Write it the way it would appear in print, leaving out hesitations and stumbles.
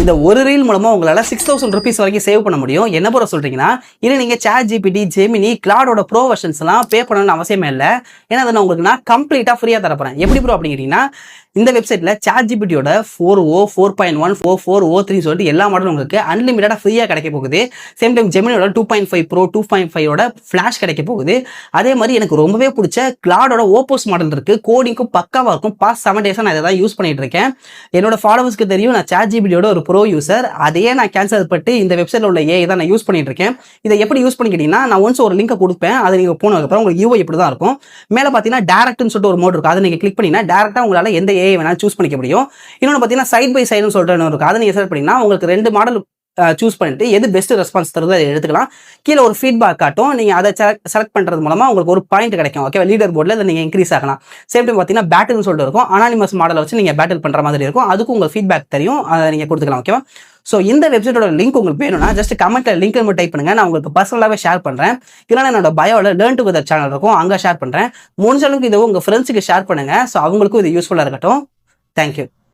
இந்த ஒரு ரீல் மூலமா உங்களால 6000 rupees வரைக்கும் சேவ் பண்ண முடியும். என்ன ப்ரோ சொல்றீங்கன்னா, இது நீங்க ChatGPT, Gemini, Claudeோட ப்ரோ வெர்ஷன்ஸ்லாம் பே பண்ணணும்னு அவசியமே இல்லை. ஏன்னா அதை நான் உங்களுக்கு கம்ப்ளீட்டா ஃப்ரீயா தரப்போறேன். எப்படி ப்ரோ அப்படிங்கிறீங்கன்னா, இந்த வெப்சைட்ல ChatGPTயோட 4o, 4.1, 4.4, O3 சொல்லிட்டு எல்லா மாடலும் உங்களுக்கு அன்லிமிட்டடா ஃப்ரீயா கிடைக்க போகுது. சேம் டைம் Geminiயோட 2.5 Pro, 2.5ஓட ஃபிளாஷ் கிடைக்க போகுது. அதே மாதிரி எனக்கு ரொம்பவே பிடிச்ச கிளாடோட ஓப்போஸ் மாடல் இருக்கு. கோடிங்க்கும் பக்காவா இருக்கும். பாஸ்ட் 7 days நான் இதை தான் யூஸ் பண்ணிட்டு இருக்கேன். என்னோட ஃபாலோவர்ஸ்க்கு தெரியும் நான் ChatGPTயோட ஒரு ப்ரோ யூசர். அதையே நான் கேன்சல் பண்ணிட்டு இந்த வெப்சைட்ல உள்ள ஏஐ தான் நான் யூஸ் பண்ணிட்டு இருக்கேன். இதை எப்படி யூஸ் பண்ணிக்கிட்டீங்கன்னா, நான் ஒன்ஸ் ஒரு லிங்கை கொடுப்பேன். அதை நீங்க போனதுக்கப்புறம் உங்களுக்கு யூஐ இப்படி தான் இருக்கும். மேல பாத்தீங்கன்னா டேரக்ட்னு சொல்லிட்டு ஒரு மோட் இருக்கும். அதை நீங்க கிளிக் பண்ணீங்கன்னா டேரக்டா உங்களால எந்த ஏஐ வேணாலும் சூஸ் பண்ணிக்க முடியும். இன்னொன்று பார்த்தீங்கன்னா சைட் பை சைடுன்னு சொல்லிட்டு இருக்கும். அதை நீங்க செலக்ட் பண்ணீங்கன்னா உங்களுக்கு 2 மாடல் சூஸ் பண்ணிட்டு எது பெஸ்ட் ரெஸ்பான்ஸ் தருது அதை எடுத்துக்கலாம். கீழே ஒரு ஃபீட்பேக் காட்டும். நீங்க அதை செலக்ட் பண்றது மூலமா உங்களுக்கு ஒரு பாயிண்ட் கிடைக்கும். ஓகே, லீடர் போர்டில் அதை நீங்க இன்க்ரீஸ் ஆகலாம். சேம் டைம் பார்த்தீங்கன்னா பேட்டில்னு சொல்லிட்டு இருக்கும். அனானிமஸ் மாடலை வச்சு நீங்க பேட்டில் பண்ற மாதிரி இருக்கும். அதுக்கும் உங்களுக்கு ஃபீட்பேக் தெரியும். அதை நீங்க கொடுத்துக்கலாம். ஓகேவா? ஸோ இந்த வெப்சைட்டோட லிங்க் உங்களுக்கு வேணும்னா ஜஸ்ட் கமெண்ட்ல லிங்க் டைப் பண்ணுங்க. நான் உங்களுக்கு பர்சனலாகவே ஷேர் பண்றேன். இல்லைன்னா என்னோட பயோவில் லேர்ன் டுகெதர் சேனல் இருக்கும், அங்கே ஷேர் பண்றேன். முடிஞ்ச அளவுக்கு இதை உங்க ஃப்ரெண்ட்ஸுக்கு ஷேர் பண்ணுங்க. ஸோ அவங்களுக்கும் இது யூஸ்ஃபுல்லாக இருக்கட்டும். தேங்க்யூ.